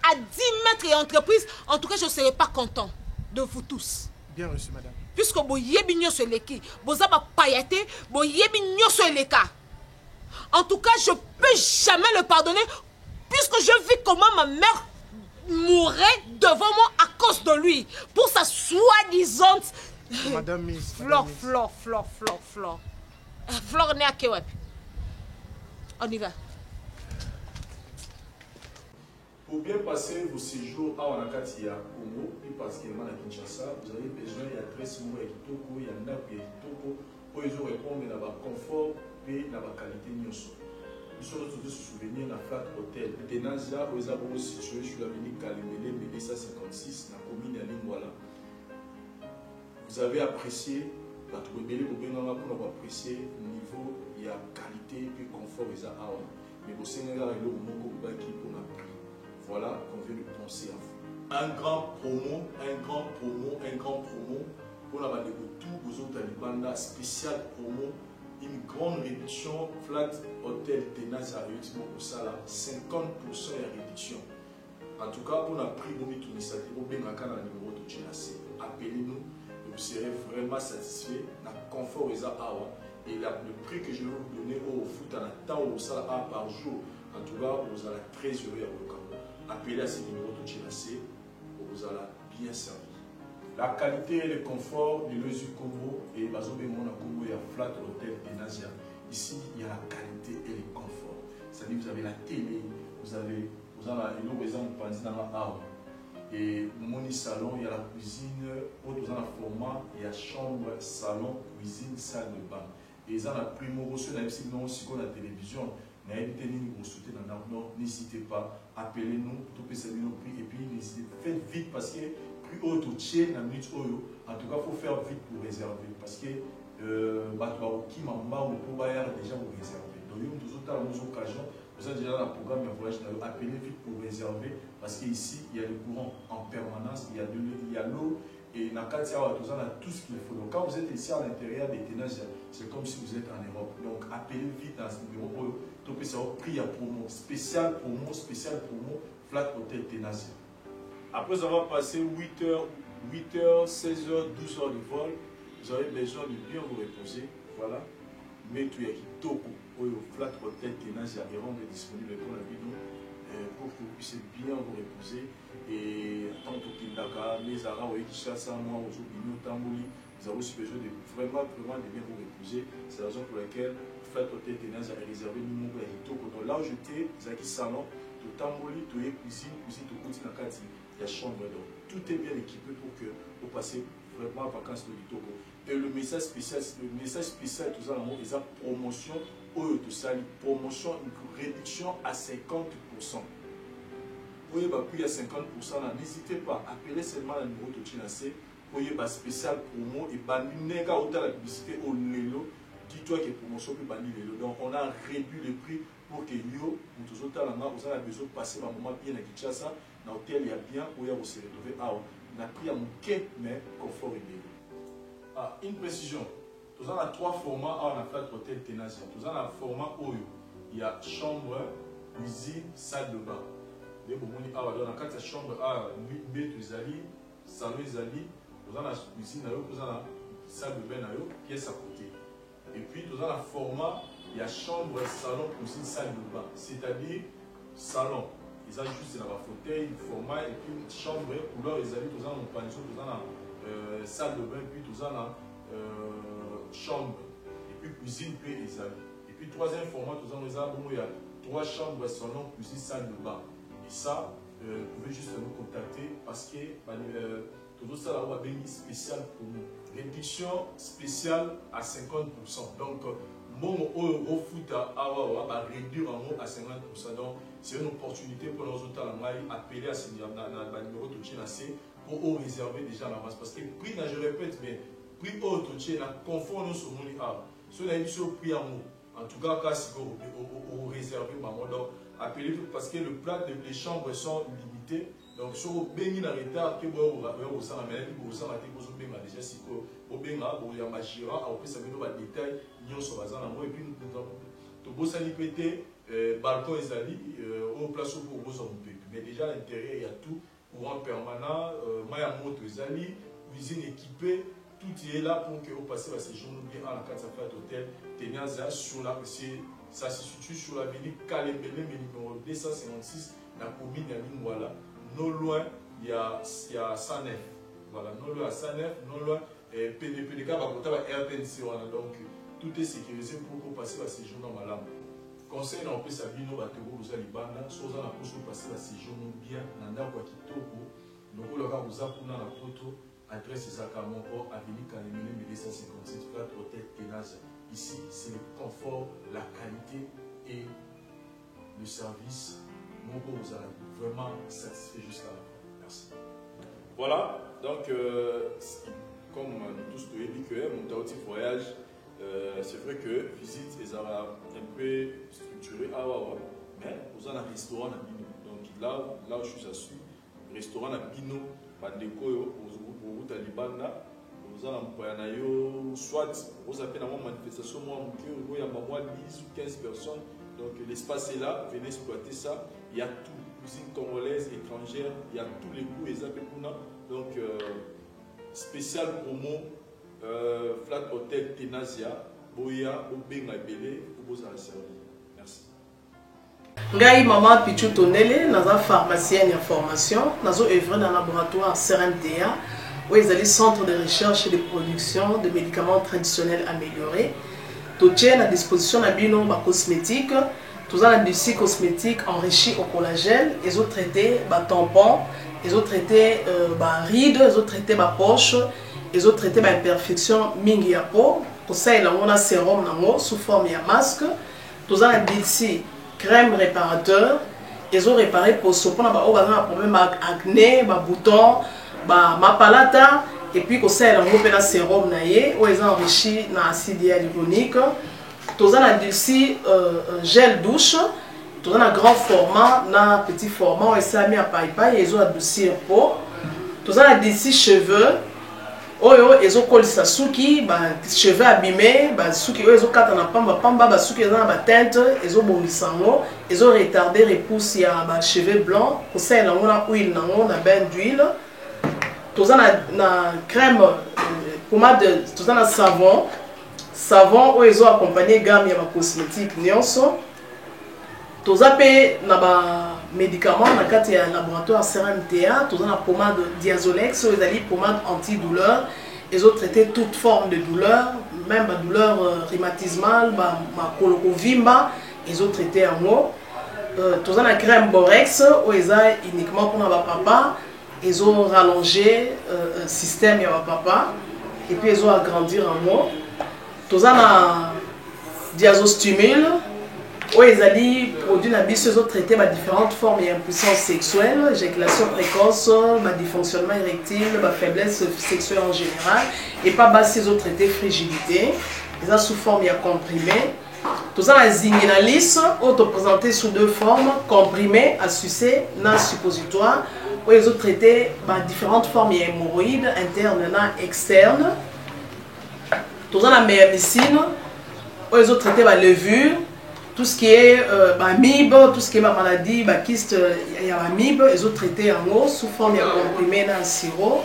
à 10 mètres et entreprise, en tout cas, je ne serai pas content de vous tous. Bien reçu, madame. Puisque vous yebi nyoso leki, vous avez payaté, vous yebi nyoso leka. En tout cas, je ne peux jamais le pardonner, puisque je vis comment ma mère mourait devant moi à cause de lui, pour sa soi-disant... Madame Miss. Flore. Flore n'est à Kewap. On y va. Pour bien passer vos séjours à Wanakati à Congo, plus particulièrement à Kinshasa, vous avez besoin de l'adresse à Kitoko, il y a un app Kitoko, pour les répondre à la confort et à la qualité de nos Nous sommes tous se souvenir de la Flat Hotel. Tenazia, où ils sont situés sur l'avenue Kalemele, Mélissa 56, dans la commune de Lingwala. Vous avez apprécié, pour apprécier le niveau, il y a qualité et confort, mais vous savez, il y a le moment qui pour la prix. Voilà qu'on vient de penser à vous. Un grand promo pour la bande de tout vous autres spécial promo, une grande réduction Flat Hotel Tenazia au Sala, 50% de réduction. En tout cas, pour la prix de l'initiative, vous pouvez numéro de GNAC. Appelez-nous, vous serez vraiment satisfait. Le confort est à Awa. Et le prix que je vais vous donner au foot à la temps au Sala par jour, en tout cas, vous allez très heureux à vos appelez à ce numéro de GNAC, vous allez bien servir. La qualité et le confort de l'Ezu Congo et Bazobé Mona Congo et à Flat Hotel Tenazia. Ici, il y a la qualité et le confort. C'est-à-dire vous avez la télé, vous avez un exemple dans la arme. Et mon salon, il y a la cuisine, dans la format, il y a chambre, salon, cuisine, salle de bain. Et ils ont la primo reçu, la télévision. N'hésitez pas, appelez-nous, et puis faites vite parce que plus haut au tien, la minute oyo, en tout cas, il faut faire vite pour réserver parce que qui m'a déjà vous réserver. Donc, nous avons des occasions, vous avez déjà un programme de voyage, appelez vite pour réserver parce qu'ici, il y a le courant en permanence, il y a l'eau. Et dans le cas on a tout ce qu'il faut. Donc, quand vous êtes ici à l'intérieur des Tenazia, c'est comme si vous êtes en Europe. Donc, appelez vite dans ce numéro. Donc, c'est un prix à promo, spécial promo, Flat Hotel Tenazia. Après avoir passé 8h, 16h, 12h de vol, vous avez besoin de bien vous reposer. Voilà. Mais tout est Kitoko, Flat Hotel Tenazia est rendu disponible pour la vidéo pour que vous puissiez bien vous reposer. Et tant que Kindaka, les Arabes, moi, vous avez aussi besoin de vraiment de bien vous reposer. C'est la raison pour laquelle Flat Hotel Tenazia est réservé numéro à Hitoko. Donc là où j'étais, Zaki Salon, tout Tamboli, tout cuisine, tout continent, il y a chambre. Donc tout est bien équipé pour que vous passiez vraiment en vacances de Hitoko. Et le message spécial, tout ça, c'est une promotion, promotion, une réduction à 50%. Pour y avoir plus à 50%, n'hésitez pas, appelez seulement le numéro de GNAC pour y avoir spécial promo et pas autant la publicité au Lelo. Dis-toi que promotion peut bannir Lelo. Donc on a réduit le prix pour que yo, nous tous autant là, vous avez besoin de passer un moment bien à Kinshasa, dans l'hôtel il y a bien pour y avoir se retrouver à on a pris à mon quai, mais confort et bien. Ah, une précision. Nous avons 3 formats à la Flat Hotel Tenazia. Nous avons un format Oyo. Il y a chambre, cuisine, salle de bain. Dans la chambre A, 8 mètres, salon, nous avons la cuisine, nous avons la salle de bain, pièce à côté. Et puis, nous avons le format, il y a chambre, salon, cuisine, salle de bain. C'est-à-dire, salon, ils ont juste dans la fauteuil, format, et puis chambre, couleur, nous avons un panneau, nous avons la salle de bain, puis nous avons la chambre, et puis cuisine, puis les amis. Et puis, troisième format, nous avons il y a 3 chambres, salon, cuisine, salle de bain. Et ça, vous pouvez juste nous contacter parce que tout ça là est spécial pour nous. Réduction spéciale à 50%. Donc, bon, au foot va réduire en haut à 50%. Donc, c'est une opportunité pour nous autres appeler à ce numéro de Tchénassé pour réserver déjà l'avance. Parce que prix, je répète, mais prix au Tchénassé, confort nous sur nous. Si on a eu ce prix en haut, en tout cas, si vous réservez, donc appelez parce que les chambres sont limitées. Donc, si vous avez un retard, que vous avez un déjà si vous avez un magirant, après ça veut dire détail, nous sommes et puis nous avons pété, balcon et zali, au place où vous avez mais déjà à l'intérieur, il y a tout, courant permanent, maya moto et zali, cuisine équipée, tout est là pour que vous passiez à ces jours bien à la carte Safari Hôtel, Tenaza sur la ça se situe sur l'avenue Kalembele, numéro 256, la commune de Lingwala. Non loin, il y a Sanef. Voilà, non loin à Sanef, non loin, PDK, RTNC. Donc, tout est sécurisé pour passer à ces jours dans ma lame. Conseil, on peut s'habiller, nous bateaux, vous allez bana, soit on a pour passer à ces jours bien, dans la Kitoko, nous allons vous apprendre la photo, adresse Zakamoko, avenue Kalemene, 257, flat hôtel Tenaza. Ici, c'est le confort, la qualité et le service. Mon beau, vous allez vraiment satisfait jusqu'à la fin. Merci. Voilà, donc, comme nous tous nous dit que mon petit voyage, c'est vrai que visite est un peu structurée à Wawa, mais vous avez un restaurant à Bino. Donc là où je suis assis, restaurant à Bino, Bandeko, au Talibana. Vous avez soit vous avez une manifestation, il y a 10 ou 15 personnes, donc l'espace est là, venez exploiter ça. Il y a tout, cuisine congolaise, étrangère, il y a tous les goûts, les apépuna. Donc, spécial promo, Flat Hotel Tenazia, Boya, Obenga Belé, pour vous servir. Merci. Ngai maman Pichu Tonele, naza pharmacienne en formation, nazo œuvre dans le laboratoire CRMDA, où ils allaient centre de recherche et de production de médicaments traditionnels améliorés. Tout est à disposition de bino cosmétiques, tout ça l'industrie cosmétique enrichie au collagène, ils ont traité tampons, ils ont traité rides, ils ont traité poche, ils ont traité imperfection mingi ya peau. Pour ça il a sérum sous forme de masque, tout ça l'industrie crème réparateur, ils ont réparé pour ce qu'on a un problème acné, boutons, ma palata, et puis qu'on sait un sérum naïe où ils ont enrichi dans acide hyaluronique. Tout ça aussi gel douche, tout ça grand format, na petit format, et ça mis à paille ils ont adouci un pot. Tout ça d'ici cheveux, ils ont collé sa souki, cheveux abîmés, souki ils ont quatre na pamba, souki ils ont teinte, ils ont bomisango, ils ont retardé repousse ya cheveux blancs, pour ça ils ont huile na bain d'huile. Tout ça na crème pommade, tout ça na savon où ils ont accompagné gamme ya cosmétique nyonso. Tout ça na médicaments na kati ya laboratoire CRMTA, tout ça na pommade Diazolex, où ils ont pommade antidouleur. Ils ont traité toute forme de douleur, même la douleur rhumatismale, ma colokovimba, ils ont traité en haut. Tout ça na crème Borex où ils ont uniquement pour ma papa. Ils ont rallongé le système de papa et puis ils ont agrandi en moi. Tout ça na diazostimule où ils ont produit ils ont traité différentes formes d'impuissance sexuelle, éjaculation précoce, dysfonctionnement érectile, faiblesse sexuelle en général et pas ils ont traité frigidité. Ils ont sous forme de comprimé. Tout ça la zinginalis auto-présenté sous deux formes, comprimé à sucer, na suppositoire. Où ils ont traité différentes formes d'hémorroïdes internes et externes. Tout ça la méamycine, où ils ont traité la levure, tout ce qui est amibe, tout ce qui est maladie, kyste, il y a amibe, ils ont traité en haut sous forme de comprimé dans le sirop.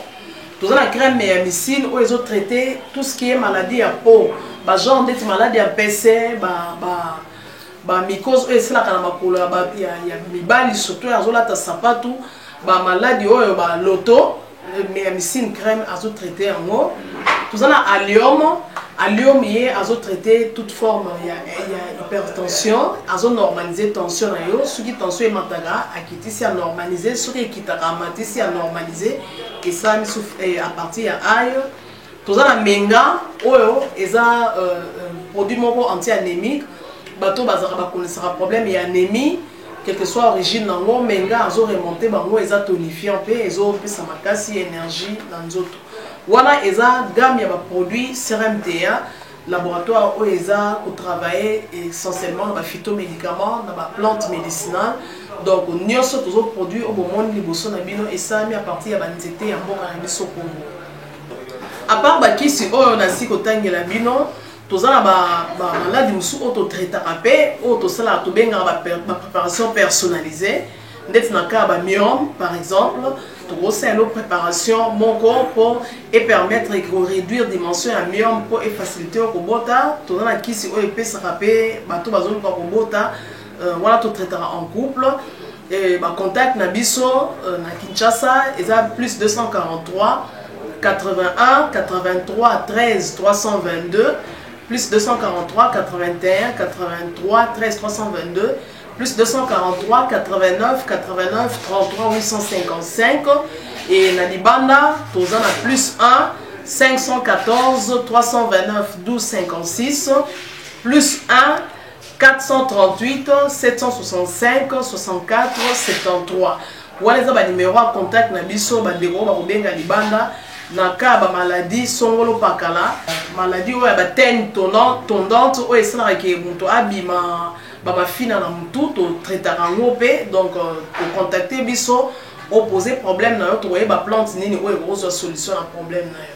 Tout ça la crème méamycine, où ils ont traité tout ce qui est maladie à peau, genre des maladies à PC, mycose, et c'est là qu'il y a mibali, surtout, il y a sapatou. Maladie loto, méamycine crème à traité en haut. Tout ça allium, à Lyon mais azo traiter toute forme il y a hypertension azo normaliser tension na yo soki tension e mataga akiti si a normaliser soki ekitaka mati si a normaliser et ça mi souffre à partir ya ayo toza na menga oyo eza produit moko anti-anémique bato bazaka bakonesaka problème ya anémie quelle que soit origine nango menga azo remonter bango eza tonifiant pe ezo pesa makasi énergie na nzoto wana eza gamme ya ba produit CRMTA laboratoire où eza ko travailler essentiellement na ba phytomédicaments na ba plantes médicinales donc nyonso tozo produit au monde liboso na bino esami à partir ya ba nzete ya mboka na biso Congo à part ba kisi oyo na siko tangela bino tozana ba maladie musu auto traitera pe auto sala to benga ba préparation personnalisée ndeti na ka ba myome par exemple to c'est une préparation mon corps pour et permettre de réduire dimension à myome pour et faciliter au bota tozana kisi oyo pe saka pe bato bazoni ko bota voilà to traitera en couple et ba contact na biso na Kinshasa eza plus 243 81 83 13 322 plus 243 81 83 13 322 plus 243 89 89 33 855 et na libanda tozana plus 1 514 329 12 56 plus 1 438 765 64 73 voilà ça ba numéro à contact na biso ba ndeko ba kobenga libanda na ka ba maladie songolo pakala maladie oyo ba tene tondante oyo esalaka ke moto abima ba mafina na mutu to traitaka ngo pe donc ko contacter biso opposer problème na yo to ba plante nini oyo kozwa solution na problème na yo